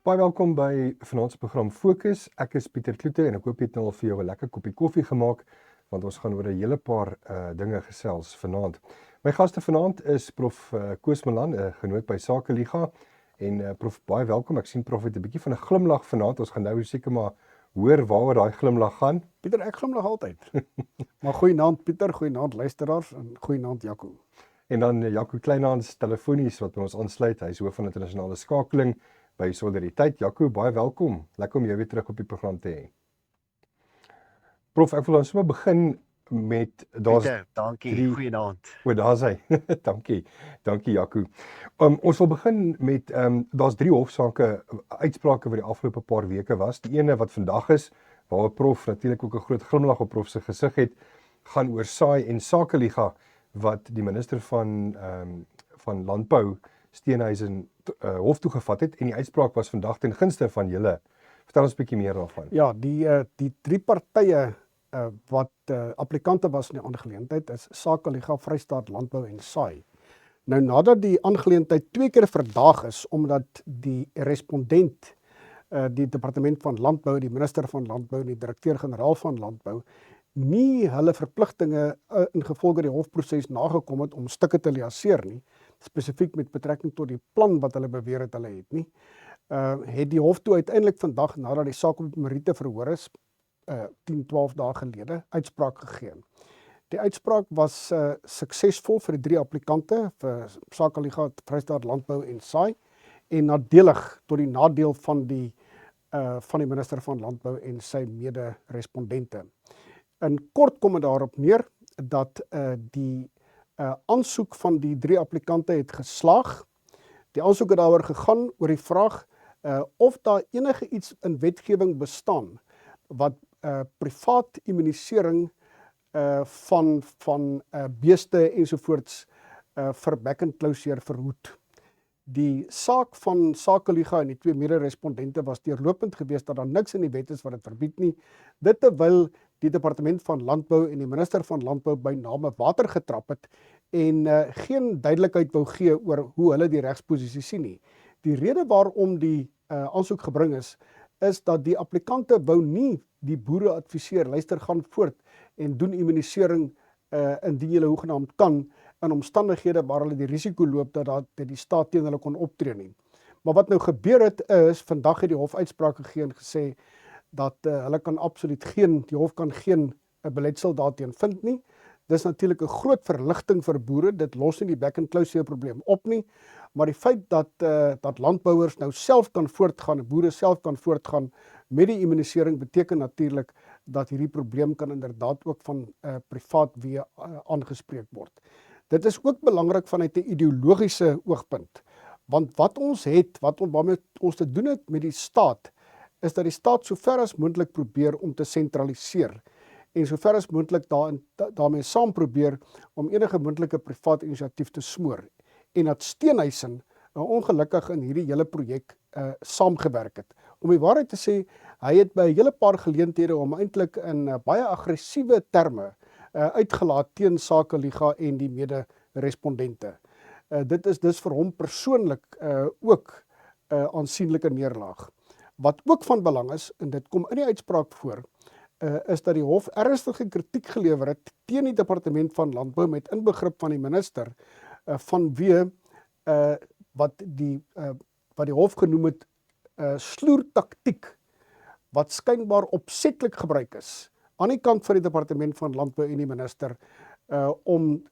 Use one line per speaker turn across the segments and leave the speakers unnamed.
Baie welkom by vanaand se program Fokus. Ek is Pieter Kloete en ek hoop jy het nou al vir jou 'n lekker koppie koffie gemaak want ons gaan oor 'n hele paar dinge gesels vanaand. My gaste vanaand is Prof Koos Malan, genooi by Sakeliga en Prof baie welkom. Ek sien Prof het 'n bietjie van 'n glimlag vanaand. Ons gaan nou seker maar hoor waaroor daai glimlag gaan.
Pieter, ek glimlag altyd. Maar goeienaand Pieter, goeienaand luisteraars en goeienaand Jaco.
En dan Jaco Kleinhans telefonies wat by ons aansluit. Hy is hoof van internasionale skakeling by Solidariteit. Jaco, baie welkom. Lekker om jou weer terug op die program te hê. Prof, ek wil dan sommer begin met
Pieter, dankie. Goeienaand.
O, daar's hy. Dankie Jaco. Ons wil begin met daar's 3 hofsaake uitsprake wat die afgelope paar weke was. Die ene wat vandag is, waar Prof natuurlik ook 'n groot glimlag op Prof se gesig het, gaan oor SAI en Sakeliga wat die minister van Landbou Steenhuisen hof toe gevat het en die uitspraak was vandag ten gunste van julle. Vertel ons 'n bietjie meer daarvan.
Ja, die 3 partye wat applikante was in die aangeleentheid is Sakeliga, Vrystaat Landbou en SAI. Nou nadat die aangeleentheid 2 keer verdaag is omdat die respondent die departement van Landbou, die minister van Landbou en die direkteur-generaal van Landbou nie hulle verpligtinge ingevolge die hofproses nagekom het om stukke te liaseer nie, spesifiek met betrekking tot die plan wat hulle beweer het hulle het nie, het die hof toe uiteindelik vandag nadat die saak op meriete verhoor is 10-12 dae gelede uitspraak gegee. Die uitspraak was suksesvol vir die 3 applikante vir Sakeliga, Vrystaat Landbou en SAI en nadelig tot die nadeel van die minister van Landbou en sy mede-respondente. In kort kom dit daarop neer dat die aansoek van die 3 applikante het geslaag. Die aansoek het daaroor gegaan oor die vraag of daar enige iets in wetgewing bestaan wat privaat immunisering van beeste ensovoorts vir back-and-closure verhoed. Die saak van Sakeliga en die 2 mede-respondente was deurlopend geweest dat daar niks in die wet is wat dit verbied nie. Dit terwyl die departement van Landbou en die minister van Landbou by name water getrap het en geen duidelikheid wou gee oor hoe hulle die regsposisie sien nie. Die rede waarom die aansoek gebring is dat die applikante wou nie die boere adviseer, luister, gaan voort en doen immunisering indien julle hoegenaamd kan in omstandighede waar hulle die risiko loop dat die staat teen hulle kon optree nie. Maar wat nou gebeur het is, vandag het die hof uitspraak gegee en gesê dat hulle kan absoluut die hof kan geen beletsel daarteen vind nie. Dis natuurlik 'n groot verligting vir boere, dit los nie die back-and-closure probleem op nie, maar die feit dat landbouers nou self kan voortgaan, boere self kan voortgaan met die immunisering beteken natuurlik dat hierdie probleem kan inderdaad ook van privaat weer aangespreek word. Dit is ook belangrik vanuit 'n ideologiese oogpunt, want waarmee ons te doen het met die staat, is dat die staat sover as moontlik probeer om te sentraliseer en sover as moontlik daarmee saam probeer om enige moontlike privaat inisiatief te smoor en dat Steenhuisen ongelukkig in hierdie hele projek saamgewerk het. Om die waarheid te sê, hy het by 'n hele paar geleenthede om eintlik in baie aggressiewe terme uitgelaat teen Sakeliga en die mede-respondente. Dit is dus vir hom persoonlik ook aansienlike neerlaag. Wat ook van belang is, en dit kom in die uitspraak voor, is dat die hof ernstige kritiek gelewer het teen die departement van Landbou met inbegrip van die minister vanweë wat die hof genoem het sloertaktiek wat skynbaar opsetlik gebruik is aan die kant van die departement van Landbou en die minister om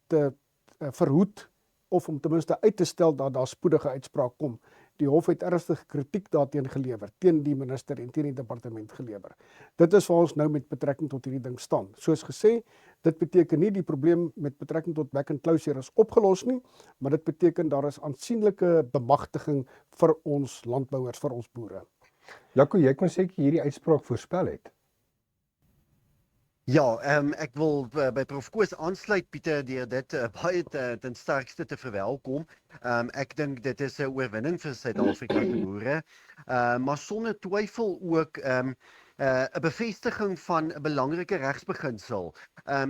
te verhoed of om ten minste uit te stel dat daar spoedige uitspraak kom. Die hof het ernstige kritiek daarteen gelewer, teen die minister en teen die departement gelewer. Dit is waar ons nou met betrekking tot hierdie ding staan. Soos gesê, dit beteken nie die probleem met betrekking tot back-and-closure is opgelos nie, maar dit beteken daar is aansienlike bemagtiging vir ons landbouers, vir ons boere.
Jaco, jy kon seker hierdie uitspraak voorspel het.
Ja, ek wil by Prof Koos aansluit, Pieter, deur dit baie ten sterkste te verwelkom. Ek dink dit is 'n oorwinning vir Suid-Afrika se boere, maar sonder twyfel ook 'n bevestiging van 'n belangrike regsbeginsel,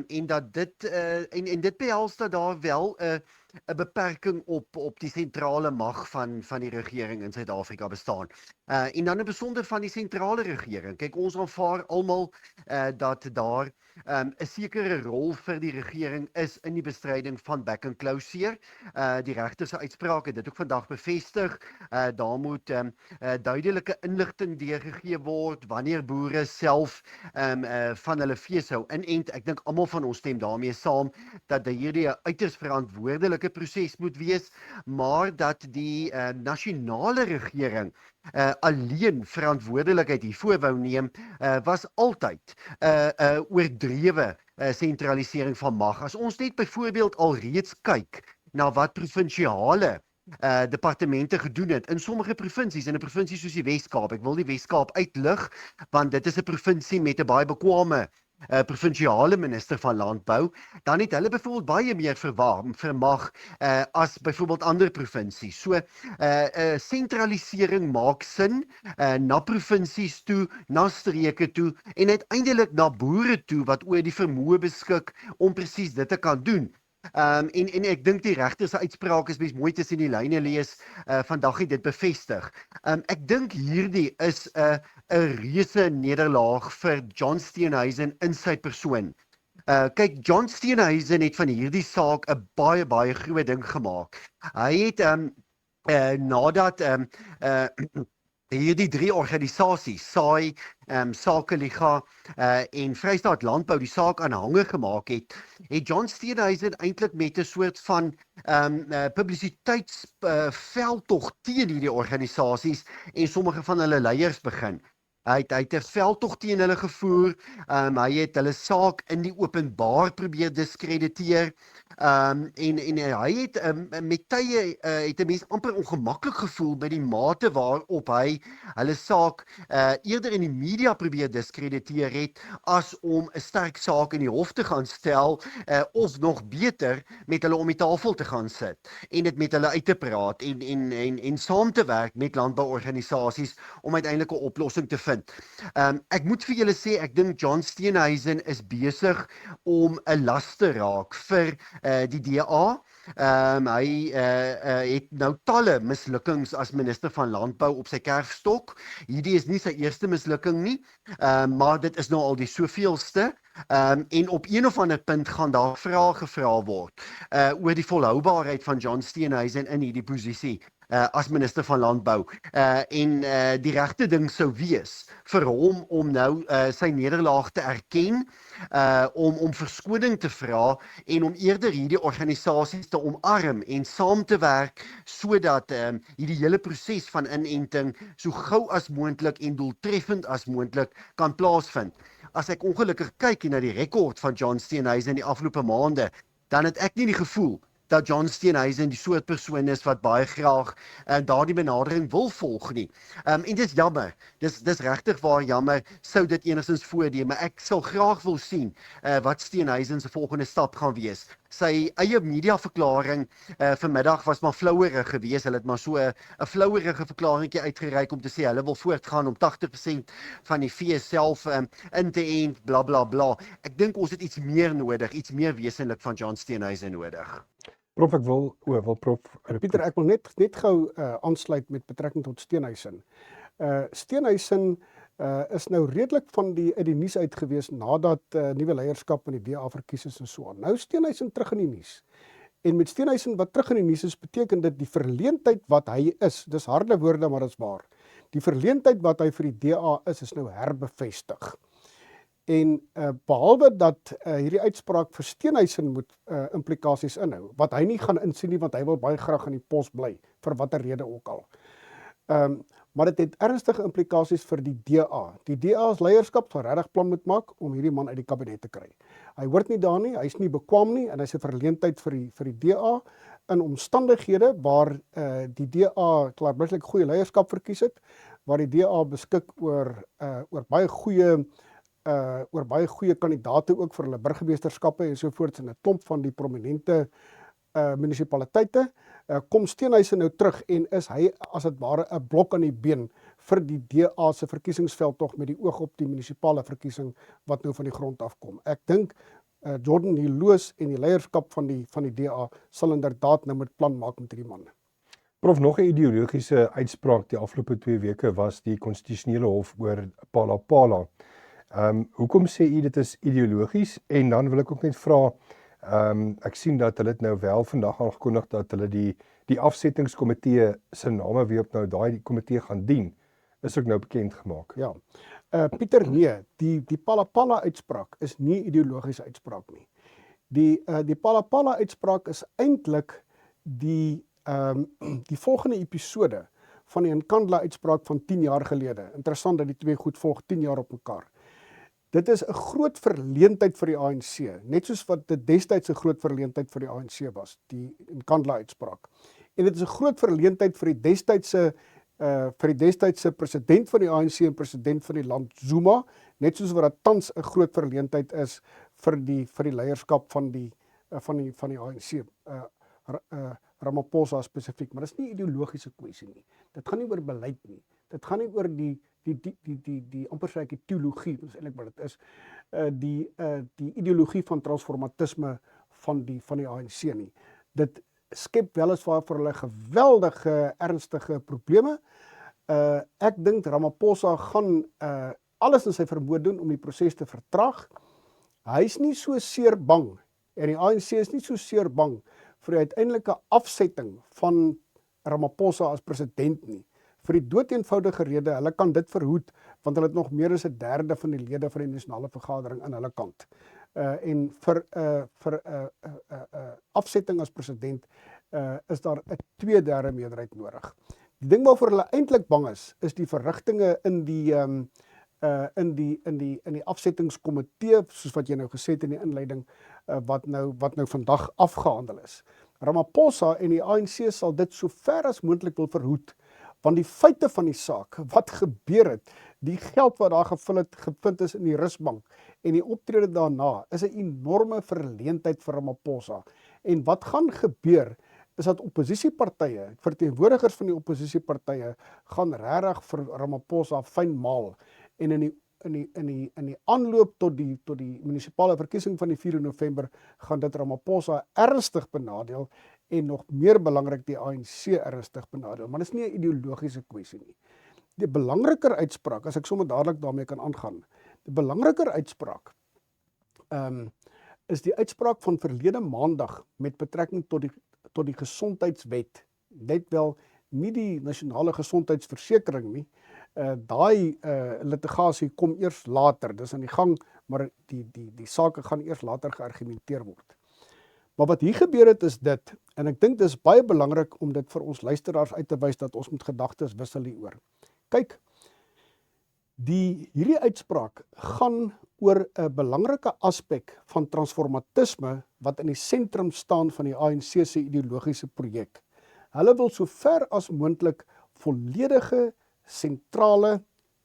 en dat dit en dit behels dat daar wel 'n 'n beperking op die sentrale mag van die regering in Suid-Afrika bestaan. En dan 'n besonder van die sentrale regering. Kyk, ons aanvaar almal dat daar 'n sekere rol vir die regering is in die bestryding van back and closure. Die regter se uitspraak het dit ook vandag bevestig. Daar moet duidelike inligting deurgegee word wanneer boere self van hulle vee sou inent. Ek dink almal van ons stem daarmee saam dat hierdie 'n uiters verantwoordelike proses moet wees, maar dat die nasionale regering alleen verantwoordelikheid hiervoor wou neem, was altyd oordrewe sentralisering van mag. As ons net byvoorbeeld alreeds kyk na wat provinsiale departemente gedoen het in sommige provinsies, in 'n provinsie soos die Wes-Kaap. Ek wil die Wes-Kaap uitlig, want dit is 'n provinsie met 'n baie bekwame provinsiale minister van landbou, dan het hulle byvoorbeeld baie meer vermag as byvoorbeeld ander provinsies. So sentralisering maak sin na provinsies toe, na streke toe en uiteindelik na boere toe wat oor die vermoë beskik om presies dit te kan doen. En ek dink die regter se uitspraak is mens mooi tussen die lyne lees, vandag het dit bevestig. Ek dink hierdie is 'n reuse nederlaag vir John Steenhuisen in sy persoon. Kyk, John Steenhuisen het van hierdie saak 'n baie groot ding gemaak. Hy het nadat hierdie 3 organisasies, SAI, Sakeliga en Vrystaat Landbou die saak aanhange gemaak het John Steenhuisen eintlik met 'n soort van publisiteitsveldtog teen hierdie organisasies en sommige van hulle leiers begin. Hy het 'n veldtog teen hulle gevoer, hy het hulle saak in die openbaar probeer diskrediteer, en hy het met tye het 'n mens amper ongemaklik gevoel by die mate waarop hy hulle saak eerder in die media probeer diskrediteer het, as om 'n sterk saak in die hof te gaan stel, of nog beter, met hulle om die tafel te gaan sit, en dit met hulle uit te praat, en saam te werk met landbouorganisasies, om uiteindelik 'n oplossing te vind. Ek moet vir julle sê, ek dink John Steenhuisen is besig om 'n las te raak vir die DA. Hy het nou talle mislukkings as minister van landbou op sy kerfstok. Hierdie is nie sy eerste mislukking nie, maar dit is nou al die soveelste. En op een of ander punt gaan daar vrae gevra word oor die volhoubaarheid van John Steenhuisen in hierdie posisie as minister van landbou. En die regte ding sou wees vir hom om nou sy nederlaag te erken, om verskoning te vra en om eerder hierdie organisasies te omarm en saam te werk, sodat hierdie hele proses van inenting so gou as moontlik en doeltreffend as moontlik kan plaasvind. As ek ongelukkig kyk na die rekord van John Steenhuisen in die afgelope maande, dan het ek nie die gevoel dat John Steenhuisen die soort persoon is wat baie graag daardie benadering wil volg nie. En dis jammer, dis regtig waar jammer, sou dit enigstens voorneem, maar ek sal graag wil sien wat Steenhuisen se volgende stap gaan wees. Sy eie mediaverklaring vanmiddag was maar flouerig geweest. Hulle het maar so 'n flouerige verklaringkie uitgereik om te sê hulle wil voortgaan om 80% van die vee self in te ent, bla bla bla. Ek dink ons het iets meer nodig, iets meer wesenlik van John Steenhuisen nodig.
Prof, ek wil Prof.
Pieter, ek wil net gou aansluit met betrekking tot Steenhuisen. Steenhuisen is nou redelik uit die nuus uit gewees nadat nuwe leierskap in die DA verkies is en so aan. Nou Steenhuisen terug in die nuus. En met Steenhuisen wat terug in die nuus is, beteken dit die verleentheid wat hy is, dis harde woorde, maar dis waar. Die verleentheid wat hy vir die DA is nou herbevestig. En behalwe dat hierdie uitspraak vir Steenhuisen moet implikasies inhou, wat hy nie gaan insien nie, want hy wil baie graag in die pos bly, vir watter rede ook al. Maar dit het ernstige implikasies vir die DA. Die DA's leierskap sal regtig plan moet maak om hierdie man uit die kabinet te kry. Hy hoort nie daar nie, hy is nie bekwam nie, en hy is 'n verleentheid vir die DA in omstandighede waar die DA klaarblijklik goeie leierskap verkies het, waar die DA beskik oor baie goeie kandidaate ook vir hulle burgemeesterskappe en sovoorts in 'n klomp van die prominente munisipaliteite, kom Steenhuisen nou terug en is hy as dit ware 'n blok aan die been vir die DA se verkiesingsveld tog met die oog op die munisipale verkiesing wat nou van die grond af kom. Ek dink Jordan Hiloos en die leierskap van die DA sal inderdaad nou met plan maak met hierdie man.
Prof, nog 'n ideologiese uitspraak die afgelope 2 weke was die konstitusionele hof oor Palapala. Hoekom sê u dit is ideologies? En dan wil ek ook net vra, ek sien dat hulle dit nou wel vandag aangekondig dat hulle die afsettingskomitee se name wie op nou daai komitee gaan dien, is ook nou bekend gemaak.
Ja. Pieter, nee, die Palapala uitspraak is nie ideologiese uitspraak nie. Die Palapala uitspraak is eintlik die volgende episode van die Nkandla uitspraak van 10 jaar gelede. Interessant dat die twee goed volg 10 jaar op mekaar. Dit is 'n groot verleentheid vir die ANC, net soos wat dit destyds 'n groot verleentheid vir die ANC was, die Nkandla uitspraak. En dit is 'n groot verleentheid vir die destydse president van die ANC en president van die land Zuma, net soos wat dit tans 'n groot verleentheid is vir die leierskap van die ANC, Ramaphosa spesifiek, maar dit is nie 'n ideologiese kwessie nie. Dit gaan nie oor beleid nie. Dit gaan nie oor die amper sê ek die teologie, dis eintlik wat dit is, die ideologie van transformatisme van die ANC nie. Dit skep weliswaar vir hulle geweldige ernstige probleme. Ek dink Ramaphosa gaan alles in sy vermoë doen om die proses te vertraag. Hy is nie so seer bang en die ANC is nie so seer bang vir die uiteindelike afsetting van Ramaphosa as president nie. Vir die doeteenvoudige rede, hulle kan dit verhoed, want hulle het nog meer as 1/3 van die lede van die nasionale vergadering aan hulle kant. En vir afsetting as president is daar 'n 2/3 meerderheid nodig. Die ding waarvoor hulle eintlik bang is die verrigtinge in die afsettingskomitee, soos wat jy nou gesê het in die inleiding, wat nou vandag afgehandel is. Ramaphosa en die ANC sal dit so ver as moontlik wil verhoed, want die feite van die saak, wat gebeur het, die geld wat daar gevind is in die Rusbank en die optrede daarna, is 'n enorme verleentheid vir Ramaphosa. En wat gaan gebeur, is dat oppositiepartye, verteenwoordigers van die oppositiepartye, gaan regtig vir Ramaphosa fyn maal. En in die aanloop tot die munisipale verkiesing van die 4 November gaan dit Ramaphosa ernstig benadeel en nog meer belangrik die ANC ernstig benadeel. Maar dit is nie 'n ideologiese kwessie nie. Die belangriker uitspraak, as ek sommer dadelik daarmee kan aangaan, die belangriker uitspraak is die uitspraak van verlede maandag met betrekking tot die gesondheidswet. Net wel nie die nasionale gesondheidsversekering nie. Daai litigasie kom eers later, dis aan die gang, maar die sake gaan eers later geargumenteer word. Maar wat hier gebeur het is dit, en ek dink dis baie belangrik om dit vir ons luisteraars uit te wys dat ons met gedagtes wissel hieroor. Kyk, hierdie uitspraak gaan oor 'n belangrike aspek van transformatisme wat in die sentrum staan van die ANC se ideologiese projek. Hulle wil so ver as moontlik volledige sentrale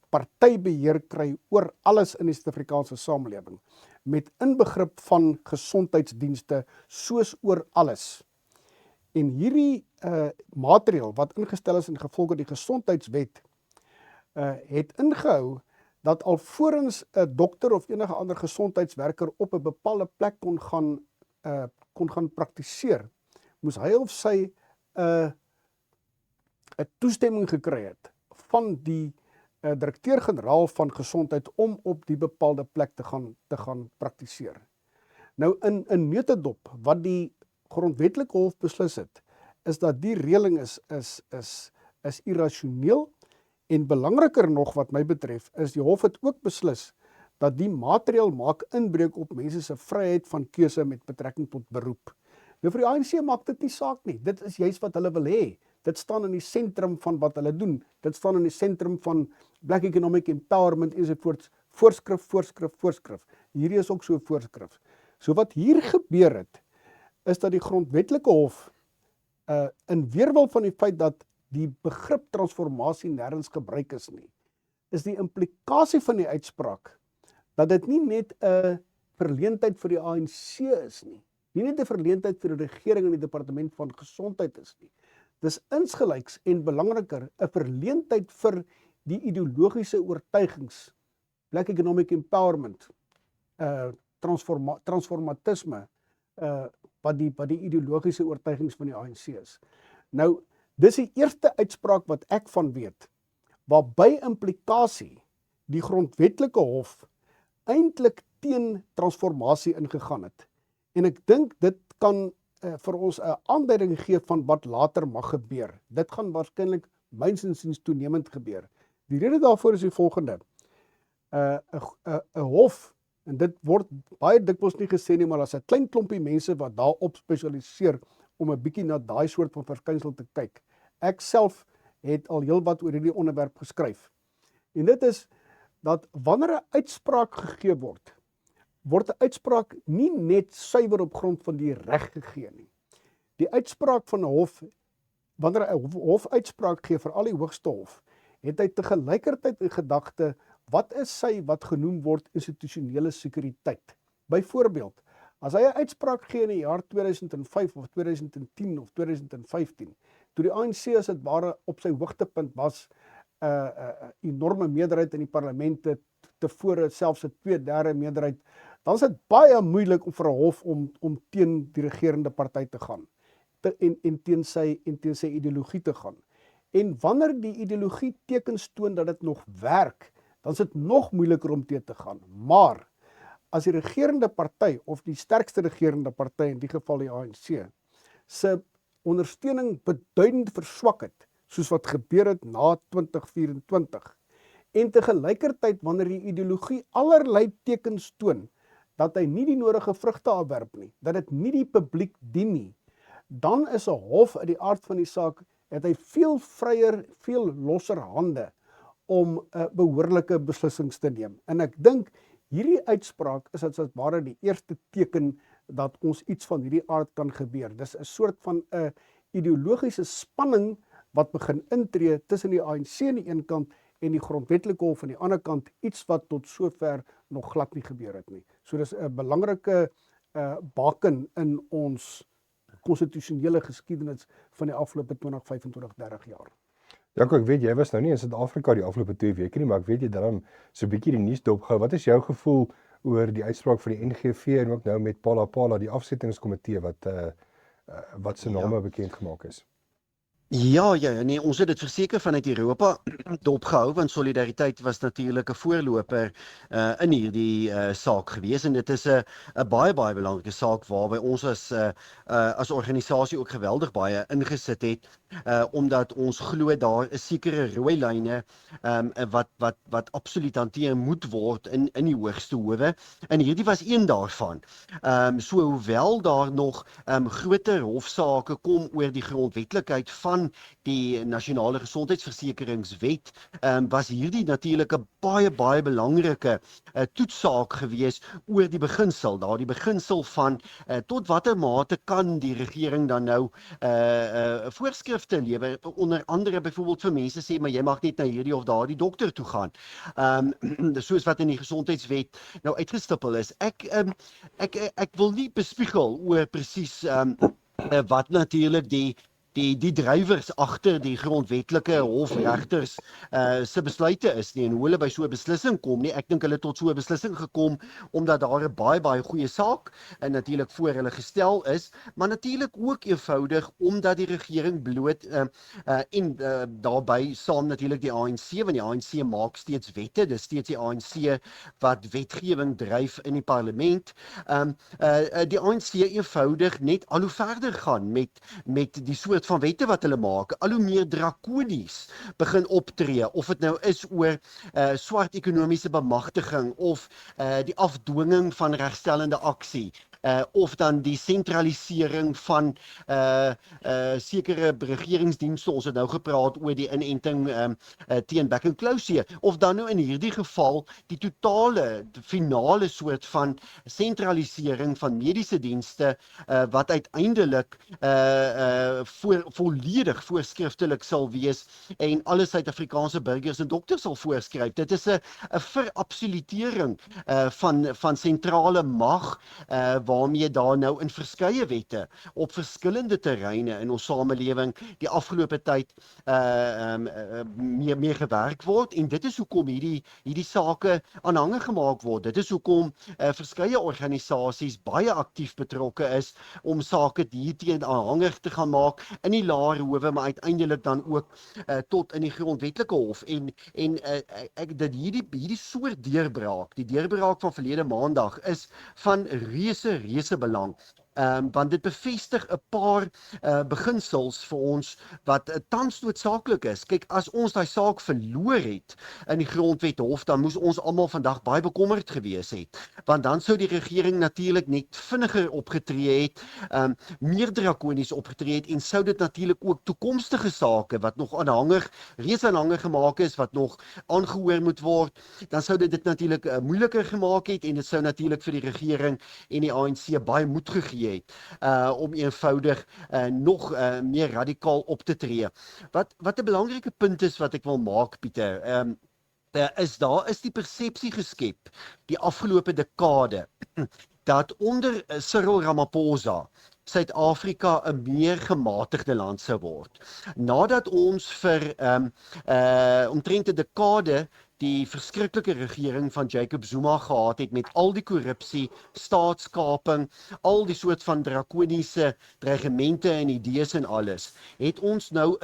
partybeheer kry oor alles in die Suid-Afrikaanse samelewing, met inbegrip van gesondheidsdienste soos oor alles. En hierdie materiaal wat ingestel is in gevolge die gesondheidswet, het ingehou dat alvorens 'n dokter of enige ander gesondheidswerker op 'n bepaalde plek kon gaan praktiseer, moes hy of sy 'n toestemming gekry het van die direkteur-generaal van gesondheid om op die bepaalde plek te gaan praktiseer. Nou in neutedop wat die grondwetlike hof beslis het, is dat die reëling is irrasioneel. En belangriker nog wat my betref, is die hof het ook beslis dat die materiaal maak inbreuk op mense se vryheid van keuse met betrekking tot beroep. Nou vir die ANC maak dit nie saak nie. Dit is juist wat hulle wil hê. Dit staan in die sentrum van wat hulle doen. Dit staan in die sentrum van Black Economic Empowerment ensovoorts. Voorskrif. Hierdie is ook so 'n voorskrif. So wat hier gebeur het, is dat die grondwetlike hof in weerwil van die feit dat die begrip transformasie nêrens gebruik is nie, is die implikasie van die uitspraak dat dit nie net 'n verleentheid vir die ANC is nie net 'n verleentheid vir die regering en die departement van gesondheid is nie. Dis insgelyks en belangriker 'n verleentheid vir die ideologiese oortuigings, Black Economic Empowerment, transformatisme wat die ideologiese oortuigings van die ANC is. Nou, dis die eerste uitspraak wat ek van weet, waar by implikasie die grondwetlike hof eintlik teen transformasie ingegaan het. En ek dink dit kan vir ons 'n aanduiding gee van wat later mag gebeur. Dit gaan waarskynlik myns insiens toenemend gebeur. Die rede daarvoor is die volgende. 'n hof, en dit word baie dikwels nie gesê nie, maar as 'n klein klompie mense wat daarop spesialiseer om 'n bietjie na daai soort van verskynsel te kyk. Ek self het al heelwat oor hierdie onderwerp geskryf. En dit is dat wanneer 'n uitspraak gegee word 'n uitspraak nie net suiwer op grond van die reg gegee nie. Die uitspraak van 'n hof, wanneer 'n hof uitspraak gee vir al die hoogste hof, het hy tegelykertyd in gedagte wat is sy wat genoem word institusionele sekuriteit. Byvoorbeeld, as hy 'n uitspraak gee in die jaar 2005 of 2010 of 2015, toe die ANC as dit ware op sy hoogtepunt was, 'n enorme meerderheid in die parlemente, tevore selfs 'n 2/3 meerderheid, dan is dit baie moeilik vir 'n hof om teen die regerende party te gaan en teen sy ideologie te gaan. En wanneer die ideologie tekens toon dat dit nog werk, dan is dit nog moeiliker om teen te gaan. Maar as die regerende party of die sterkste regerende party, in die geval die ANC, se ondersteuning beduidend verswak het, soos wat gebeur het na 2024, en tegelykertyd wanneer die ideologie allerlei tekens toon dat hy nie die nodige vrugte afwerp nie, dat dit nie die publiek dien nie, dan is 'n hof uit die aard van die saak, het hy veel vryer, veel losser hande om behoorlike beslissings te neem. En ek dink hierdie uitspraak is as ware die eerste teken dat ons iets van hierdie aard kan gebeur. Dis 'n soort van 'n ideologiese spanning wat begin intree tussen die ANC aan die een kant en die grondwetlike hof aan die ander kant, iets wat tot sover nog glad nie gebeur het nie. So dis 'n belangrike baken in ons konstitusionele geskiedenis van die afgelope 20, 25, 30 jaar.
Janko, ek weet jy was nou nie in Suid-Afrika die afgelope 2 weke nie, maar ek weet jy dan so 'n bietjie die nuus dopgehou. Wat is jou gevoel oor die uitspraak van die NGV en ook nou met Phala, die afsettingskomitee wat se name bekend gemaak is?
Ja, nee, ons het dit verseker vanuit Europa dopgehou, want solidariteit was natuurlik 'n voorloper in hierdie saak gewees, en dit is 'n baie belangrike saak waarby ons as organisasie ook geweldig baie ingesit het, omdat ons glo daar is sekere rooi lyne wat absoluut hanteer moet word in die hoogste howe, en hierdie was een daarvan. So hoewel daar nog groter hofsaake kom oor die grondwetlikheid van die nasionale gesondheidsversekeringswet, was hierdie natuurlik 'n baie belangrike toetssaak gewees oor die beginsel, daardie beginsel van tot watter mate kan die regering dan nou voorskrifte lewer, onder andere byvoorbeeld vir mense sê, maar jy mag net na hierdie of daardie dokter toe gaan, soos wat in die gesondheidswet nou uitgestippel is. Ek wil nie bespiegel oor presies wat natuurlik die drywers agter die grondwetlike hofregters se besluite is nie, en hoe hulle by so 'n beslissing kom nie. Ek dink hulle tot so 'n beslissing gekom omdat daar 'n baie goeie saak en natuurlik voor hulle gestel is, maar natuurlik ook eenvoudig omdat die regering bloot en daarbey saam natuurlik die ANC, want die ANC maak steeds wette, dis steeds die ANC wat wetgewing dryf in die parlement. Die ANC eenvoudig net al hoe verder gaan met die soort van wette wat hulle maak, al hoe meer drakonies begin optree, of dit nou is oor swart ekonomiese bemagtiging, of die afdwinging van regstellende aksie, of dan die sentralisering van sekere regeringsdienste. Ons het nou gepraat oor die inenting teen tuberkulose, of dan nou in hierdie geval die totale, finale soort van sentralisering van mediese dienste, wat uiteindelik volledig voorskriftelik sal wees en alle Suid-Afrikaanse burgers en dokters sal voorskryf. Dit is 'n verabsolutering van sentrale mag waarmee daar nou in verskeie wette op verskillende terreine in ons samelewing die afgelope tyd meer gewerk word, en dit is hoekom hierdie sake aanhangig gemaak word. Dit is hoekom verskeie organisasies baie aktief betrokke is om sake hierteen aanhangig te gaan maak in die laer howe, maar uiteindelik dan ook tot in die grondwetlike hof. En dat hierdie soort deurbraak, die deurbraak van verlede maandag, is van reuse belang. Want dit bevestig 'n paar beginsels vir ons wat tans noodsaaklik is. Kyk, as ons daai saak verloor het in die Grondwethof, dan moes ons almal vandag baie bekommerd gewees het, want dan sou die regering natuurlik net vinniger opgetree het, meer drakonies opgetree het, en sou dit natuurlik ook toekomstige sake wat nog reeds aanhangig gemaak is, wat nog aangehoor moet word, dan sou dit natuurlik moeiliker gemaak het, en dit sou natuurlik vir die regering en die ANC baie moed gegee het om eenvoudig nog meer radikaal op te tree. Wat 'n belangrike punt is wat ek wil maak, Pieter, daar is die persepsie geskep die afgelope dekade dat onder Cyril Ramaphosa Suid-Afrika 'n meer gematigde land sou word. Nadat ons vir omtrent 'n dekade die verskriklike regering van Jacob Zuma gehad het met al die korrupsie, staatskaping, al die soort van drakoniese dreigemente en idees en alles, het ons nou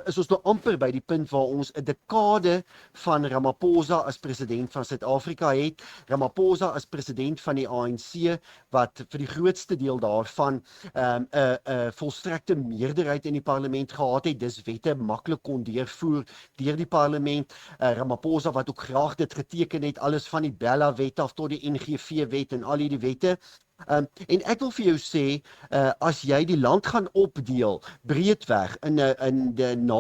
is ons nou amper by die punt waar ons 'n dekade van Ramaphosa as president van Suid-Afrika het. Ramaphosa as president van die ANC wat vir die grootste deel daarvan 'n volstrekte meerderheid in die parlement gehad het. Dis wette maklik kon deurvoer deur die parlement. Ramaphosa wat ook graag dit geteken het, alles van die Bella-wet af tot die NGV-wet en al hierdie wette. En ek wil vir jou sê, as jy die land gaan opdeel, breedweg, in na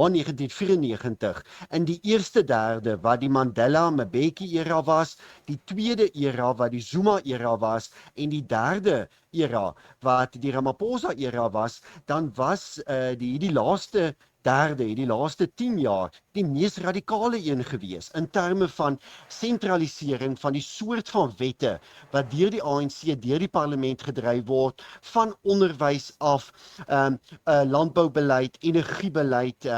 1994, in die eerste derde wat die Mandela-Mbeki-era was, die tweede era wat die Zuma-era was, en die derde era wat die Ramaphosa-era was, dan was die laaste 10 jaar, die mees radikale een gewees, in terme van sentralisering van die soort van wette, wat deur die ANC, deur die parlement gedryf word, van onderwys af, landboubeleid, energiebeleid,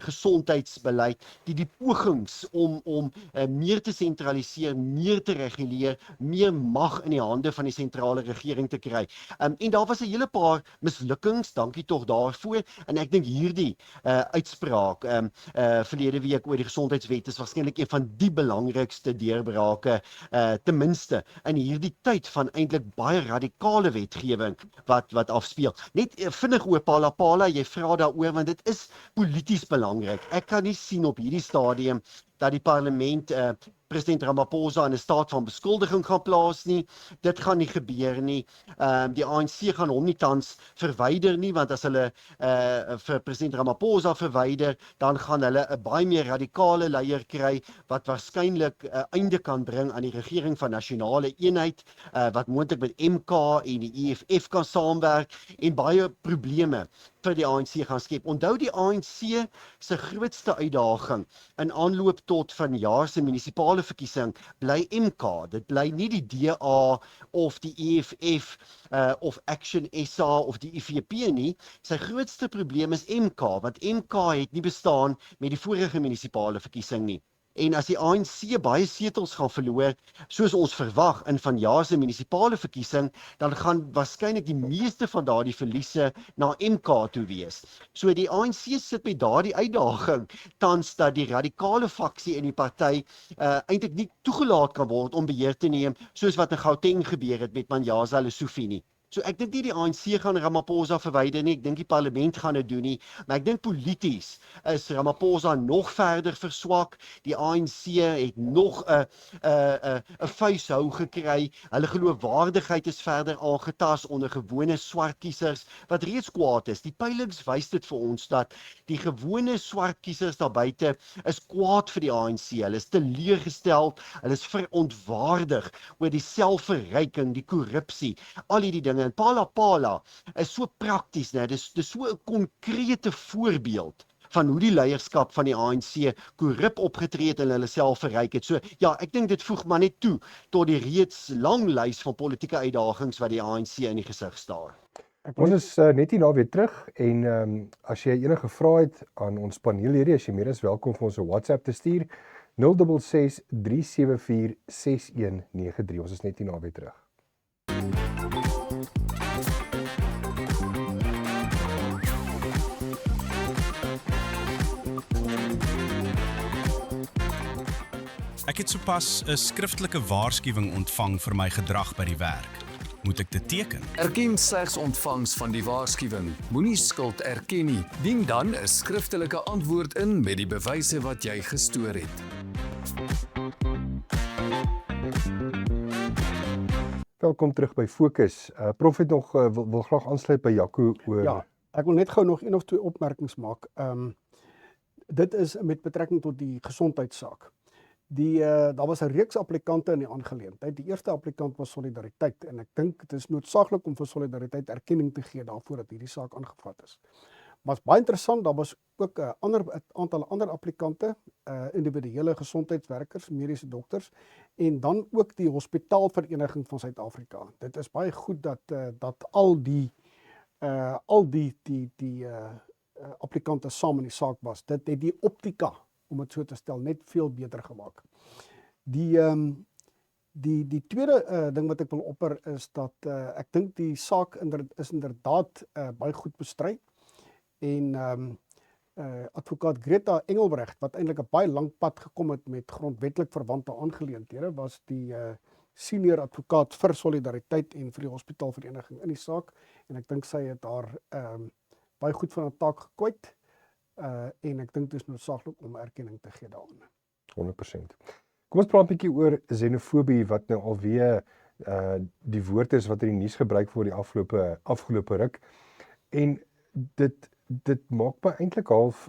gesondheidsbeleid, die pogings om meer te sentraliseer, meer te reguleer, meer mag in die hande van die sentrale regering te kry. En daar was 'n hele paar mislukkings, dankie tog daarvoor, en ek dink hierdie uitspraak verlede week oor die gesondheidswet is waarskynlik een van die belangrikste deurbrake, ten minste in hierdie tyd van eintlik baie radikale wetgewing wat afspeel. Net vinnig oor Palapala, jy vra daaroor, want dit is polities belangrik. Ek kan nie sien op hierdie stadium dat die parlement president Ramaphosa in 'n staat van beskuldiging gaan plaas nie. Dit gaan nie gebeur nie. Die ANC gaan hom nie tans verwyder nie, want as hulle vir president Ramaphosa verwyder, dan gaan hulle 'n baie meer radikale leier kry, wat waarskynlik 'n einde kan bring aan die regering van nasionale eenheid, wat moontlik met MK en die EFF kan saamwerk, en baie probleme vir die ANC gaan skep. Onthou, die ANC se grootste uitdaging in aanloop tot vanjaar se munisipale verkiesing bly MK. Dit bly nie die DA of die EFF of Action SA of die IFP nie. Sy grootste probleem is MK, want MK het nie bestaan met die vorige munisipale verkiesing nie. En as die ANC baie setels gaan verloor, soos ons verwag in vanjaar se munisipale verkiesing, dan gaan waarskynlik die meeste van daardie verliese na MK toe wees. So die ANC sit met daardie uitdaging tans dat die radikale faksie in die party eintlik nie toegelaat kan word om beheer te neem, soos wat in Gauteng gebeur het met Manjaza Lesufi nie. So ek dink nie die ANC gaan Ramaphosa verwyder nie, ek dink die parlement gaan dit doen nie, maar ek dink polities is Ramaphosa nog verder verswak. Die ANC het nog 'n vuishou gekry. Hulle geloofwaardigheid is verder aangetast onder gewone swart kiesers wat reeds kwaad is. Die peilings wys dit vir ons dat die gewone swart kiesers daar buite is kwaad vir die ANC. Hulle is teleurgestel, hulle is verontwaardig oor die selfverryking, die korrupsie, al hierdie dinge en Phala is so prakties, né? Dis so 'n konkrete voorbeeld van hoe die leierskap van die ANC korrup opgetree het en hulle self verryk het. So ja, ek dink dit voeg maar net toe tot die reeds lang lys van politieke uitdagings wat die ANC in die gesig staar.
Ons is net hierna weer terug en as jy enige vrae het aan ons paneellede, as jy meer as welkom vir ons 'n WhatsApp te stuur 066 374 6193. Ons is net hierna weer terug.
Ek het sopas 'n skriftelike waarskuwing ontvang vir my gedrag by die werk. Moet ek dit teken?
Erken slegs ontvangs van die waarskuwing. Moenie skuld erken nie. Dien dan 'n skriftelike antwoord in met die bewyse wat jy gestoor het.
Welkom terug by Fokus. Prof het nog wil graag aansluit by Jaco oor
Ja, ek wil net gou nog een of twee opmerkings maak. Dit is met betrekking tot die gesondheidssaak. Daar was 'n reeks applikante in die aangeleentheid. Die eerste applikant was Solidariteit en ek dink dit is noodsaaklik om vir Solidariteit erkenning te gee daarvoor dat hierdie saak aangevat is. Maar baie interessant, daar was ook 'n aantal ander applikante, individuele gesondheidswerkers, mediese dokters en dan ook die Hospitaalvereniging van Suid-Afrika. Dit is baie goed dat al die applikante saam in die saak was. Dit het die optika, om het so te stel, net veel beter gemaak. Die tweede ding wat ek wil opper is dat ek dink die saak is inderdaad baie goed bestry en advokaat Greta Engelbrecht, wat eintlik 'n baie lang pad gekom het met grondwetlik verwante aangeleenthede, was die senior advokaat vir Solidariteit en vir die Hospitaalvereniging in die saak en ek dink sy het daar baie goed van 'n taak gekwyt. En ek dink dit is noodsaaklik om erkenning te gee daaraan.
100%. Kom ons praat 'n bietjie oor xenofobie wat nou alweer die woord is wat in die nuus gebruik word die afgelope ruk. En dit maak my eintlik half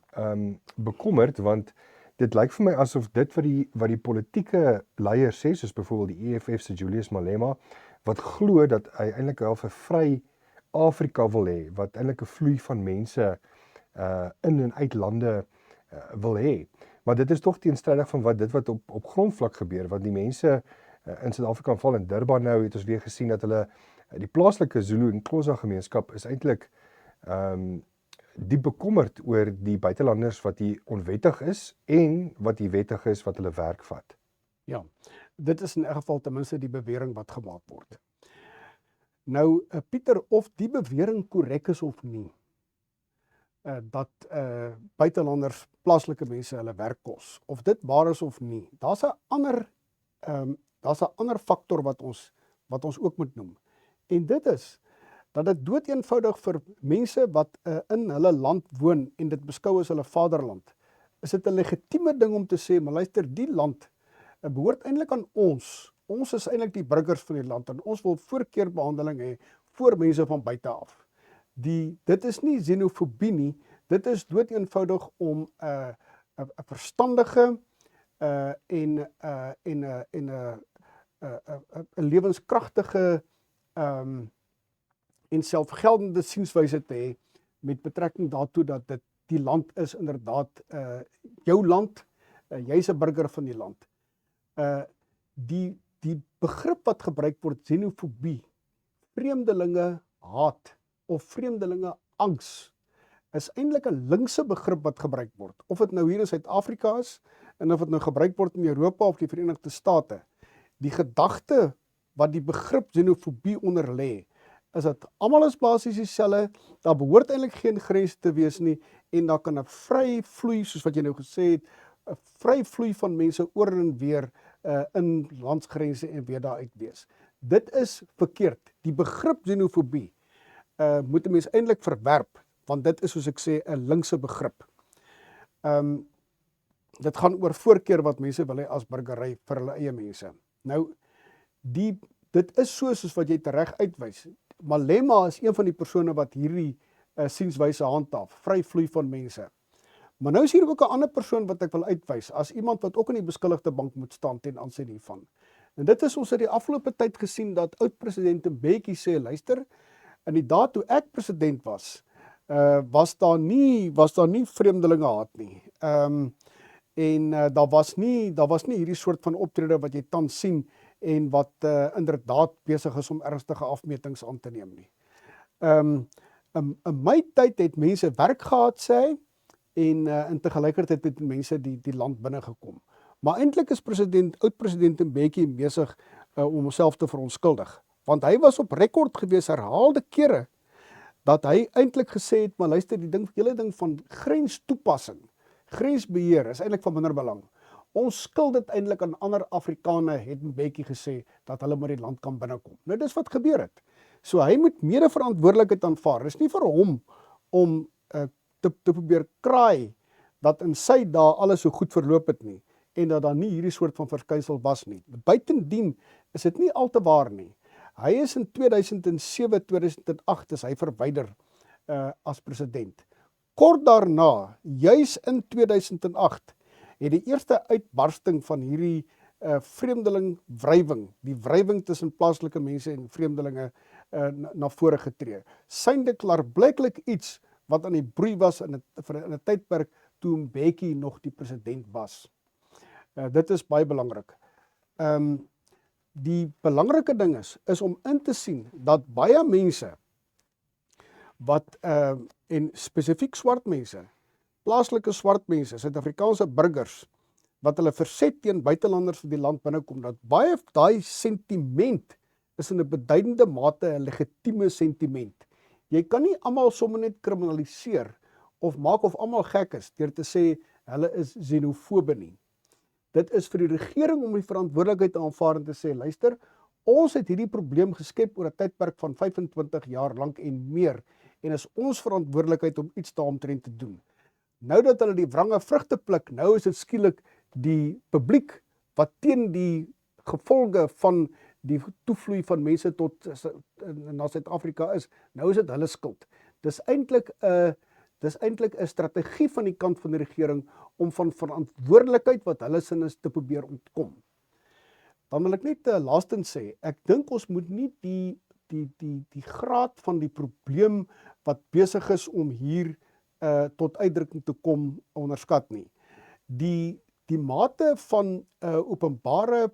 bekommerd want dit lyk vir my asof dit wat die politieke leiers sê, soos byvoorbeeld die EFF se Julius Malema, wat glo dat hy eintlik half 'n vry Afrika wil hê, wat eintlik 'n vloei van mense in en uit lande wil hê. Maar dit is tog teenstrydig van wat op grondvlak gebeur, want die mense in Suid-Afrika, val in Durban nou, het ons weer gesien dat hulle, die plaaslike Zulu en Xhosa gemeenskap is eintlik diep bekommerd oor die buitelanders wat hier onwettig is en wat hier wettig is wat hulle werk vat.
Ja, dit is in elk geval ten minste die bewering wat gemaak word. Nou, Pieter, of die bewering korrek is of nie, dat buitelanders, plaaslike mense hulle werk kos, of dit waar is of nie, daar's 'n ander faktor wat ons ook moet noem. En dit is dat dit doeteenvoudig vir mense wat in hulle land woon en dit beskou as hulle vaderland, is dit 'n legitieme ding om te sê, maar luister, die land behoort eintlik aan ons. Ons is eintlik die burgers van die land en ons wil voorkeurbehandeling hê voor mense van buite af. Dit is nie xenofobie nie, dit is doeteenvoudig om 'n verstandige en 'n lewenskragtige en selfgeldende sienswyse te hê met betrekking daartoe dat dit die land is inderdaad jou land, jy's 'n burger van die land. Die begrip wat gebruik word, xenofobie, vreemdelinge haat of vreemdelinge angs, is eintlik 'n linkse begrip wat gebruik word. Of dit nou hier in Suid-Afrika is en of dit nou gebruik word in Europa of die Verenigde State. Die gedagte wat die begrip xenofobie onder lê, is dat almal is basies dieselfde, daar behoort eintlik geen grense te wees nie en daar kan 'n vry vloei, soos wat jy nou gesê het, 'n vry vloei van mense oor en weer in landsgrense en weer daaruit wees. Dit is verkeerd. Die begrip xenofobie moet 'n mens eintlik verwerp, want dit is, soos ek sê, 'n linkse begrip. Dit gaan oor voorkeur wat mense wil hê as burgery vir hulle eie mense. Nou, dit is soos wat jy tereg uitwys. Malema is een van die persone wat hierdie sienswyse handhaaf, vry vloei van mense. Maar nou is hier ook 'n ander persoon wat ek wil uitwys, as iemand wat ook in die beskuldigde bank moet staan ten aansien hiervan. En dit is ons het die afgelope tyd gesien dat oud-president Mbeki sê, luister, in die dae toe ek president was, was daar nie vreemdelinge haat nie. Daar was nie hierdie soort van optrede wat jy tans sien en wat inderdaad besig is om ernstige afmetings aan te neem nie. In my tyd het mense werk gehad, sê hy, en tegelijkertijd het mense die land binne gekom. Maar eintlik is oud-president Mbeki besig om homself te verontskuldig, want hy was op rekord gewees herhaalde kere dat hy eintlik gesê het, maar luister, hele ding van grenstoepassing, grensbeheer is eintlik van minder belang. Ons skuld dit eintlik aan ander Afrikane, het Mbeki gesê, dat hulle maar die land kan binnekom. Nou, dis wat gebeur het. So hy moet mede-verantwoordelikheid aanvaar. Dis nie vir hom om te probeer kraai dat in sy dae alles so goed verloop het nie, en dat daar nie hierdie soort van verskynsel was nie. Buitendien is dit nie al te waar nie. Hy is in 2007, 2008 is hy verwyder as president. Kort daarna, juis in 2008, het die eerste uitbarsting van hierdie vreemdelingwrywing, die wrywing tussen plaaslike mense en vreemdelinge na vore getree. Synde klaarblyklik iets wat aan die broei was in 'n tydperk toe Mbeki nog die president was. Dit is baie belangrik. Die belangrike ding is om in te sien dat baie mense wat en spesifiek swart mense, plaaslike swart mense, Suid-Afrikaanse burgers wat hulle verset teen buitelanders vir die land binnekom, dat baie daai sentiment is in 'n beduidende mate 'n legitieme sentiment. Jy kan nie almal sommer net kriminaliseer of maak of almal gek is deur te sê hulle is xenofobe nie. Dit is vir die regering om die verantwoordelikheid te aanvaar en te sê, luister, ons het hierdie probleem geskep oor 'n tydperk van 25 jaar lank en meer, en is ons verantwoordelikheid om iets daaromtrent te doen. Nou dat hulle die wrange vrugte pluk, nou is dit skielik die publiek wat teen die gevolge van die toevloei van mense na Suid-Afrika is, nou is dit hulle skuld. Dis eintlik 'n strategie van die kant van die regering om van verantwoordelikheid wat hulle sin is te probeer ontkom. Dan wil ek net laastens sê, ek dink ons moet nie die graad van die probleem wat besig is om hier tot uitdrukking te kom onderskat nie. Die mate van openbare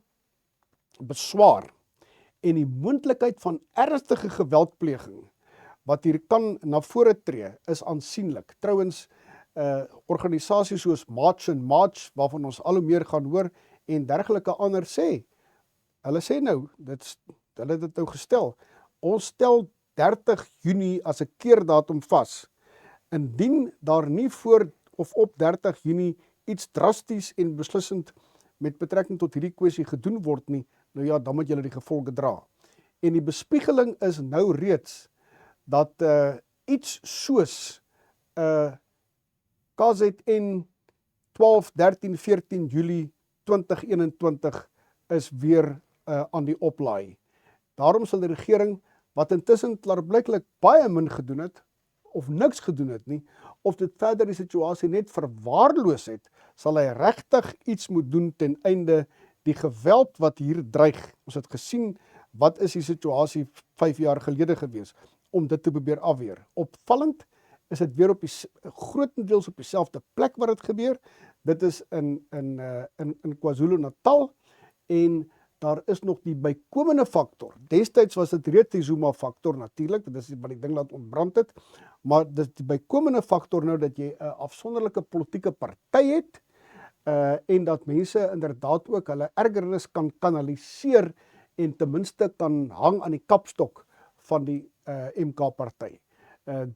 beswaar en die moontlikheid van ernstige geweldpleging wat hier kan na vore tree, is aansienlik. Trouwens, organisasies soos March and March, waarvan ons al hoe meer gaan hoor, en dergelike ander hulle sê nou, hulle het dit nou gestel, ons stel 30 Junie as 'n keerdatum vas. Indien daar nie voor of op 30 Junie iets drasties en beslissend met betrekking tot hierdie kwessie gedoen word nie, nou ja, dan moet julle die gevolge dra. En die bespiegeling is nou reeds dat iets soos KZN 12, 13, 14 Julie 2021 is weer aan die oplaai. Daarom sal die regering, wat intussen klaarblyklik baie min gedoen het, of niks gedoen het nie, of dit verder die situasie net verwaarloos het, sal hy regtig iets moet doen ten einde die geweld wat hier dreig. Ons het gesien, wat is die situasie 5 jaar gelede gewees, om dit te probeer afweer. Opvallend is dit weer grotendeels op dieselfde plek waar dit gebeur. Dit is in KwaZulu-Natal, en daar is nog die bykomende faktor. Destyds was dit reeds die Zuma faktor natuurlik, dit is wat die ding laat ontbrand het, maar dit is die bykomende faktor nou dat jy 'n afsonderlike politieke party het, en dat mense inderdaad ook hulle ergernis kan kanaliseer en ten minste kan hang aan die kapstok van die MK-party.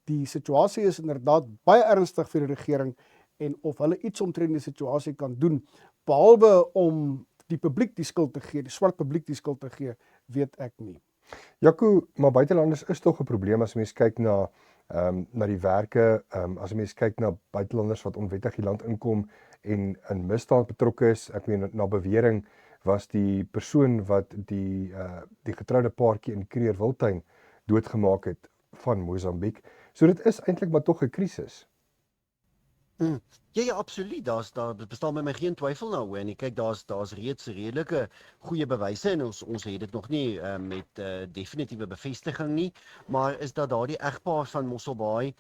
Die situasie is inderdaad baie ernstig vir die regering, en of hulle iets omtrent die situasie kan doen, behalwe om die publiek die skuld te gee, die swart publiek die skuld te gee, weet ek nie.
Jaco, maar buitelanders is tog 'n probleem as mens kyk na die werke, as mens kyk na buitelanders wat onwettig die land inkom en in misdaad betrokke is. Ek meen, na bewering was die persoon wat die getroude paartjie in Kreer-Wildtuin doodgemaak het van Mosambiek. So dit is eintlik maar tog 'n krisis.
Ja, absoluut. Daar bestaan by my geen twyfel daaroor en ek kyk daar's reeds redelike goeie bewyse en ons het dit nog nie met definitiewe bevestiging nie, maar is dat daardie egpaar van Mosselbaai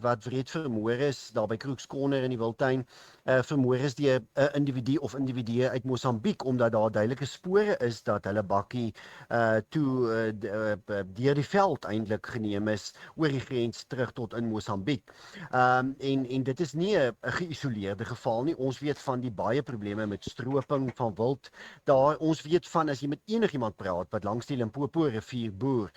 wat wreed vermoor is daar by Crooks Corner in die Wildtuin, vermoor is deur 'n individu of individue uit Mosambiek omdat daar duidelike spore is dat hulle bakkie deur die veld eintlik geneem is oor die grens terug tot in Mosambiek. En dit is nie 'n geïsoleerde geval nie. Ons weet van die baie probleme met stroping van wild. Ons weet van as jy met enigiemand praat wat langs die Limpopo rivier boer,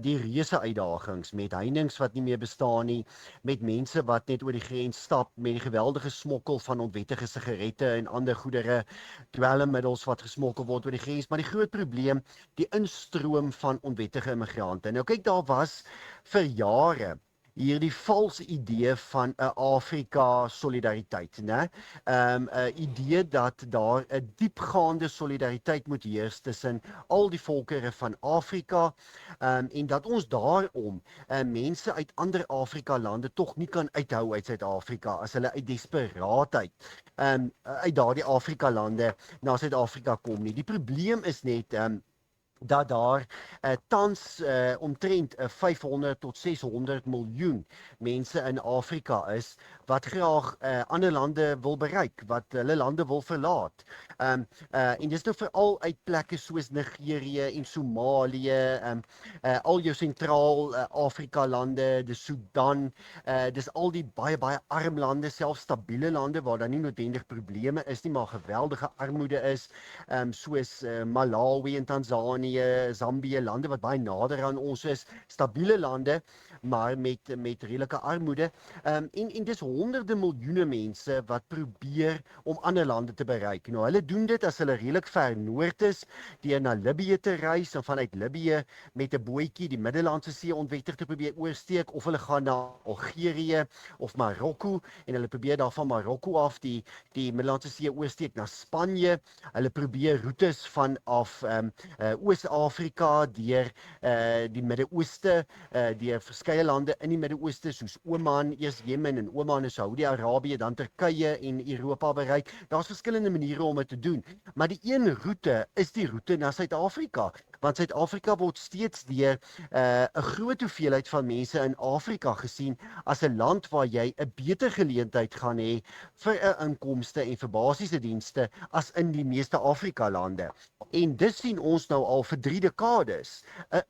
die reuse uitdagings met heininge wat nie meer bestaan nie, met mense wat net oor die grens stap, met die geweldige smokkel van onwettige sigarette en ander goedere, dwelmmiddels wat gesmokkel word oor die grens, maar die groot probleem, die instroom van onwettige immigrante. Nou kyk, daar was vir jare hierdie valse idee van 'n Afrika solidariteit, né? 'n idee dat daar 'n diepgaande solidariteit moet heers tussen al die volkere van Afrika, en dat ons daarom mense uit ander Afrika lande tog nie kan uithou uit Suid-Afrika as hulle uit desperaatheid uit daardie Afrika lande na Suid-Afrika kom nie. Die probleem is net dat daar tans omtrent 500 tot 600 miljoen mense in Afrika is wat graag ander lande wil bereik, wat hulle lande wil verlaat. En dis nou veral uit plekke soos Nigerië en Somalië, al jou Sentraal-Afrika lande, die Sudan, dis al die baie arm lande, selfs stabiele lande waar daar nie noodwendig probleme is nie, maar geweldige armoede is, soos Malawi en Tanzanië, Zambië, lande wat baie nader aan ons is, stabiele lande, maar met redelike armoede. En dis honderde miljoene mense wat probeer om ander lande te bereik. Nou, hulle doen dit as hulle redelik ver noord is, deur na Libië te reis en vanuit Libië met 'n bootjie die Middellandse See onwettig te probeer oorsteek, of hulle gaan na Algerië of Marokko en hulle probeer daar van Marokko af die Middellandse See oorsteek na Spanje. Hulle probeer roetes vanaf Oos-Afrika deur die Midde-Ooste, deur verskeie lande in die Midde-Ooste soos Oman, eers Jemen en Oman en Saudi-Arabië, dan Turkye en Europa bereik. Daar's verskillende maniere om dit te doen, maar die een roete is die roete na Suid-Afrika, want Suid-Afrika word steeds deur 'n groot hoeveelheid van mense in Afrika gesien as 'n land waar jy 'n beter geleentheid gaan hê vir 'n inkomste en vir basiese dienste as in die meeste Afrika lande. En dis sien ons nou al vir 3 dekades, 'n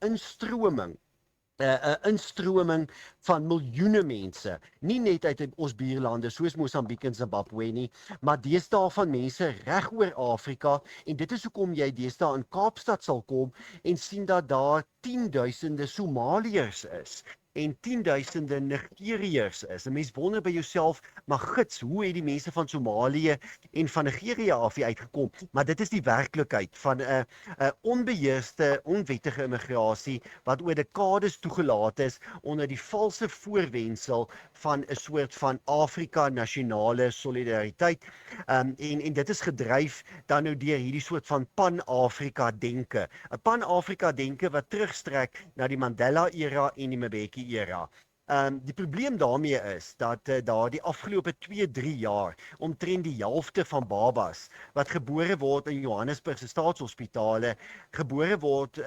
instroming van miljoene mense, nie net uit ons buurlande soos Mosambiek en Zimbabwe nie, maar deesdae van mense reg oor Afrika, en dit is hoekom jy deesdae in Kaapstad sal kom en sien dat daar 10.000 Somaliërs is en 10.000 Nigeriërs is. 'n Mens wonder by jouself, maar gits, hoe het die mense van Somalië en van Nigerië af hier uitgekom? Maar dit is die werklikheid van 'n onbeheerste, onwettige immigrasie wat oor dekades toegelaat is onder die valse voorwendsel van 'n soort van Afrika nasionale solidariteit. En dit is gedryf dan nou deur hierdie soort van Pan-Afrika denke. 'n Pan-Afrika denke wat terugstrek na die Mandela-era en die Mbeki-era. Die probleem daarmee is dat daar die afgelope 2-3 jaar omtrent die helfte van babas wat gebore word in Johannesburg se staatshospitale gebore word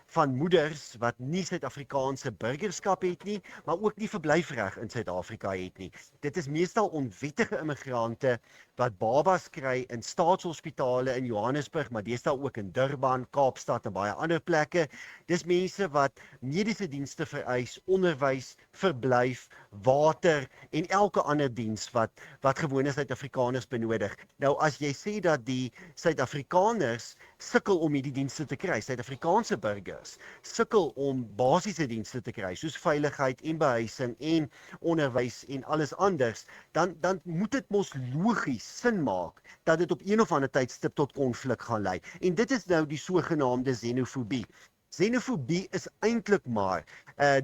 van moeders wat nie Suid-Afrikaanse burgerskap het nie, maar ook nie verblyfreg in Suid-Afrika het nie. Dit is meestal onwettige immigrante wat babas kry in staatshospitale in Johannesburg, maar deesdae ook in Durban, Kaapstad en baie ander plekke. Dis mense wat mediese dienste vereis, onderwys, verblyf, water en elke ander diens wat gewone Suid-Afrikaners benodig. Nou as jy sê dat die Suid-Afrikaners sukkel om hierdie dienste te kry, Suid-Afrikaanse burgers sukkel om basiese dienste te kry, soos veiligheid en behuising en onderwys en alles anders, dan moet dit mos logies sin maak dat dit op een of ander tydstip tot konflik gaan lei. En dit is nou die sogenaamde xenofobie. Xenofobie is eintlik maar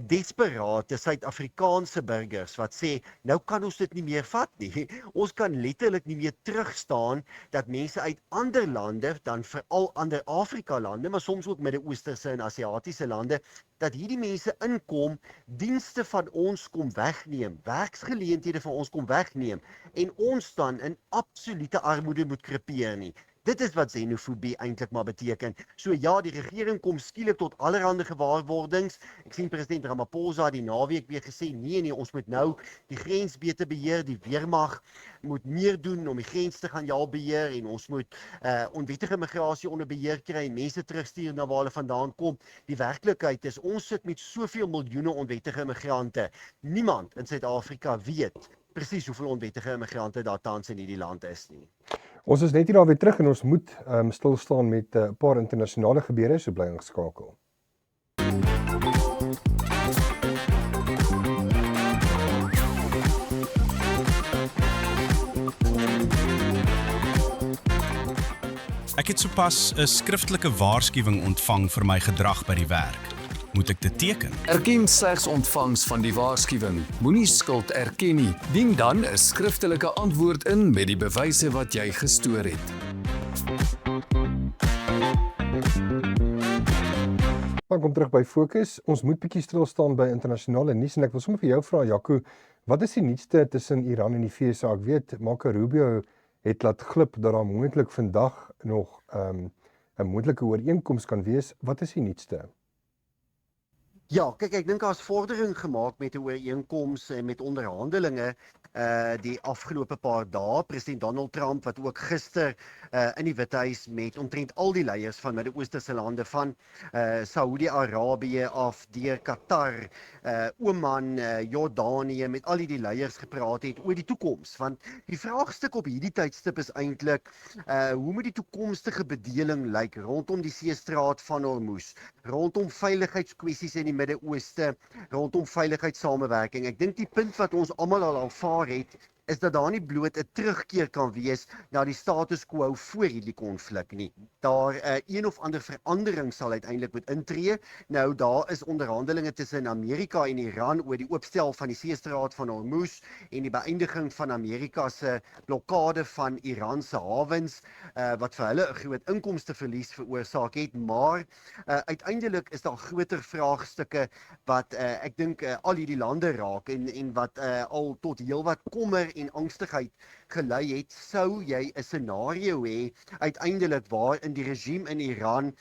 desperate Suid-Afrikaanse burgers wat sê, nou kan ons dit nie meer vat nie. Ons kan letterlik nie meer terugstaan dat mense uit ander lande, dan veral ander Afrika lande, maar soms ook Midde-Oosterse en Asiatiese lande, dat hierdie mense inkom, dienste van ons kom wegneem, werksgeleenthede van ons kom wegneem en ons dan in absolute armoede moet krepeer nie. Dit is wat xenofobie eintlik maar beteken. So ja, die regering kom skielik tot allerhande gewaarwordings. Ek sien president Ramaphosa die naweek weer gesê, nee, ons moet nou die grens beter beheer, die weermag moet meer doen om die grens te gaan beheer en ons moet onwettige migrasie onder beheer kry en mense terugstuur na waar hulle vandaan kom. Die werklikheid is, ons sit met soveel miljoene onwettige migrante. Niemand in Suid-Afrika weet presies hoeveel onwettige immigrante daar tans in hierdie land is nie.
Ons is net hier daar weer terug en ons moet stil staan met 'n paar internasionale gebeure, so bly ingeskakel.
Ek het sopas 'n skriftelike waarskuwing ontvang vir my gedrag by die werk. Moet ek dit teken?
Erken slegs ontvangs van die waarskuwing. Moenie skuld erken nie. Dien dan 'n skriftelike antwoord in met die bewyse wat jy gestoor het.
Dan kom terug by Fokus. Ons moet bietjie stil staan by internasionale nuus en ek wil sommer vir jou vra, Jaco, wat is die nuutste tussen Iran en die VS? Ek weet Marco Rubio het laat glip dat daar moontlik vandag nog 'n moontlike ooreenkoms kan wees. Wat is die nuutste?
Ja, kyk, ek dink daar's vordering gemaak met 'n ooreenkoms en met onderhandelinge die afgelope paar dae. President Donald Trump wat ook gister in die Withuis met omtrent al die leiers van Midde-Oosterse lande van Saudi-Arabië af deur Qatar, Oman, Jordanië, met al die leiers gepraat het oor die toekoms. Want die vraagstuk op hierdie tydstip is eintlik hoe moet die toekomstige bedeling lyk rondom die seestraat van Hormuz, rondom veiligheidskwessies in die Midde-Ooste, rondom veiligheidssamewerking. Ek dink die punt wat ons almal al aanvaar het, is dat daar nie bloot 'n terugkeer kan wees na die status quo voor hierdie konflik nie. Daar een of ander verandering sal uiteindelik moet intree. Nou daar is onderhandelinge tussen Amerika en Iran oor die oopstel van die seestraat van Hormuz en die beëindiging van Amerika se blokkade van Iran se hawens wat vir hulle 'n groot inkomsteverlies veroorsaak het, maar uiteindelik is daar groter vraagstukke wat ek dink al hierdie lande raak en wat al tot heelwat kommer en angstigheid gelei het. Sou jy 'n scenario hê uiteindelik waarin die regime in Iran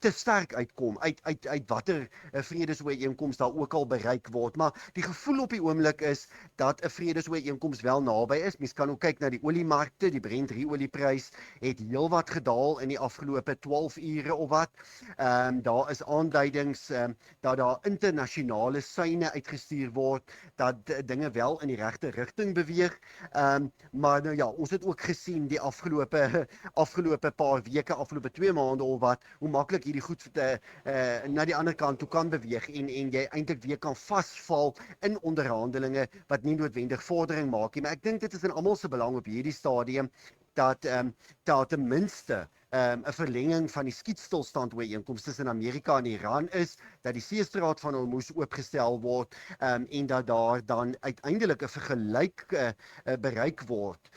te sterk uitkom uit watter vredesooreenkoms daar ook al bereik word, maar die gevoel op die oomblik is dat 'n vredesooreenkoms wel naby is. Mens kan ook kyk na die oliemarkte, die Brent olieprys het heelwat gedaal in die afgelope 12 ure of wat. Daar is aanduidings dat daar internasionale seine uitgestuur word dat dinge wel in die regte rigting beweeg. Maar nou ja, ons het ook gesien die afgelope paar weke, afgelope 2 maande of wat, hoe maklik hierdie goed na die ander kant toe kan beweeg en jy eintlik weer kan vasval in onderhandelinge wat nie noodwendig vordering maak nie. Maar ek dink dit is in almal se belang op hierdie stadium dat daar ten minste 'n verlenging van die skietstilstand ooreenkoms tussen Amerika en Iran is, dat die seestraat van Hormuz oopgestel word en dat daar dan uiteindelik 'n vergelyk bereik word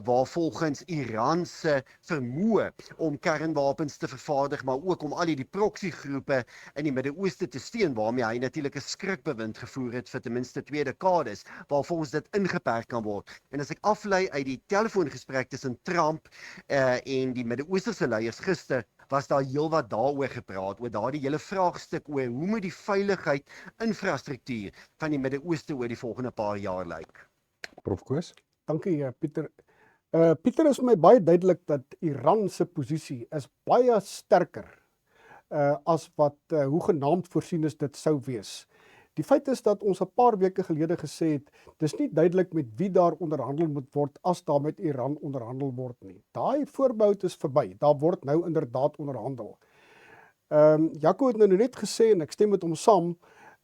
waar volgens Iran se vermoë om kernwapens te vervaardig, maar ook om al die proxygroepe in die Midde-Ooste te steun, waarmee hy natuurlik 'n skrikbewind gevoer het vir ten minste 2 dekades, waar volgens dit ingeperk kan word. En as ek aflei uit die telefoongesprek tussen Trump en die Midde-Oosterse leiers gister, was daar heelwat daaroor gepraat, oor daardie hele vraagstuk oor hoe moet die veiligheid infrastruktuur van die Midde-Ooste oor die volgende paar jaar lyk.
Prof Koos?
Dankie Pieter. Pieter, is vir my baie duidelik dat Iran se posisie is baie sterker as wat hoegenaamd voorsien is dit sou wees. Die feit is dat ons 'n paar weke gelede gesê het, dis nie duidelik met wie daar onderhandel moet word as daar met Iran onderhandel word nie. Daai voorbou is verby. Daar word nou inderdaad onderhandel. Jaco het nou net gesê en ek stem met hom saam,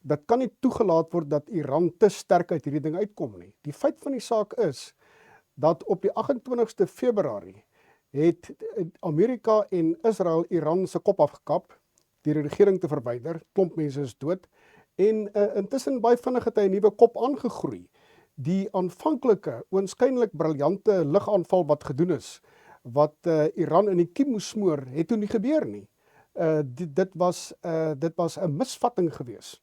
dat kan nie toegelaat word dat Iran te sterk uit hierdie ding uitkom nie. Die feit van die saak is dat op die 28ste Februarie het Amerika en Israel Iran se kop afgekap. die regering te verwyder. Klomp mense is dood en intussen baie vinnig het hy 'n nuwe kop aangegroei. Die aanvanklike oënskynlik briljante lugaanval wat gedoen is, wat Iran in die kiem moes smoor, het toe nie gebeur nie. Dit was 'n misvatting gewees.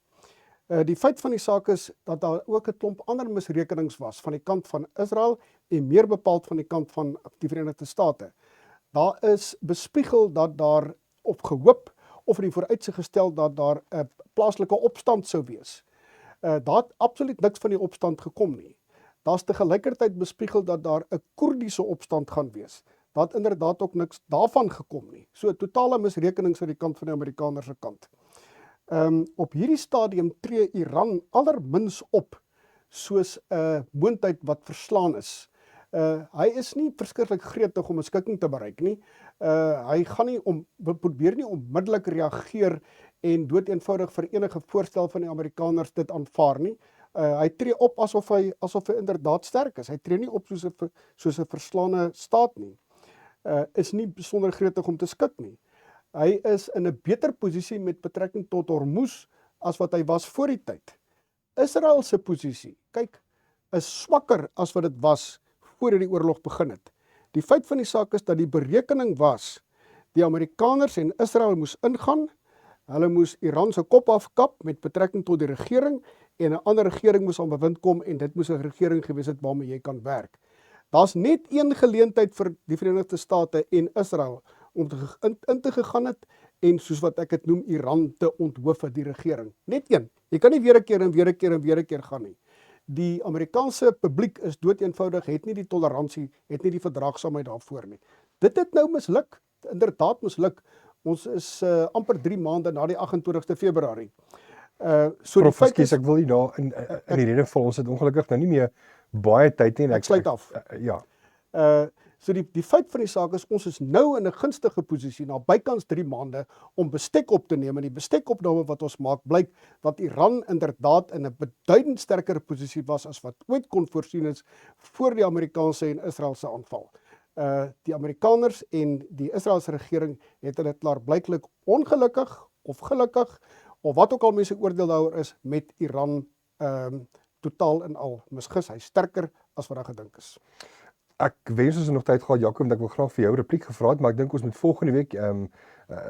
Die feit van die saak is dat daar ook 'n klomp ander misrekenings was van die kant van Israel en meer bepaald van die kant van die Verenigde State. Daar is bespiegel dat daar op gehoop of in die vooruitsig gestel dat daar 'n plaaslike opstand sou wees. Daar het absoluut niks van die opstand gekom nie. Daar's te gelykertyd bespiegel dat daar 'n Koerdiese opstand gaan wees. Daar het inderdaad ook niks daarvan gekom nie. So totale misrekenings aan die kant van die Amerikaners se kant. Op hierdie stadium tree Iran allermins op soos 'n moondheid wat verslaan is. Hy is nie verskriklik gretig om 'n skikking te bereik nie. Hy gaan nie probeer nie onmiddellik reageer en doeteenvoudig vir enige voorstel van die Amerikaners dit aanvaar nie. Hy tree op asof hy inderdaad sterk is. Hy tree nie op soos 'n verslaane staat nie. Is nie besonder gretig om te skik nie. Hy is in 'n beter posisie met betrekking tot Hormuz as wat hy was voor die tyd. Israel se posisie, kyk, is swakker as wat dit was voor die oorlog begin het. Die feit van die saak is dat die berekening was, die Amerikaners en Israel moes ingaan, hulle moes Iran se kop afkap met betrekking tot die regering en 'n ander regering moes aan bewind kom en dit moes 'n regering gewees het waarmee jy kan werk. Daar's net een geleentheid vir die Verenigde State en Israel om in te gegaan het en soos wat ek het noem Iran te onthoof vir die regering. Net een. Jy kan nie weer 'n keer en weer 'n keer en weer 'n keer gaan nie. Die Amerikaanse publiek is doeteenvoudig, het nie die toleransie, het nie die verdraagsaamheid daarvoor nie. Dit het nou misluk, inderdaad misluk. Ons is amper 3 maande na die 28ste Februarie. So
Prof, ekskuus, ek wil nie daar in die rede val, ons het ongelukkig nou nie meer baie tyd nie.
Ek sluit af.
Ja.
So die feit van die saak is, ons is nou in 'n gunstige posisie na bykans 3 maande om bestek op te neem en die bestekopname wat ons maak blyk dat Iran inderdaad in 'n beduidend sterker posisie was as wat ooit kon voorsien is voor die Amerikaanse en Israeliese aanval. Die Amerikaners en die Israeliese regering het hulle klaarblyklik ongelukkig of gelukkig of wat ook al mense oordeel daaroor is met Iran totaal en al misgis. Hy sterker as wat daar gedink is.
Ek wens ons het nog tyd gehad, Jaco, ek wil graag vir jou repliek gevra het, maar ek dink ons moet volgende week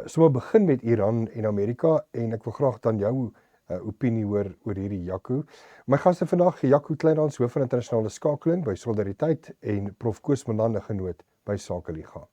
sommer begin met Iran en Amerika en ek wil graag dan jou opinie hoor oor hierdie, Jaco. My gaste vandag, Jaco Kleinhans, hoof van internasionale skakeling by Solidariteit en Prof Koos Mandan, genoot by Sakeliga.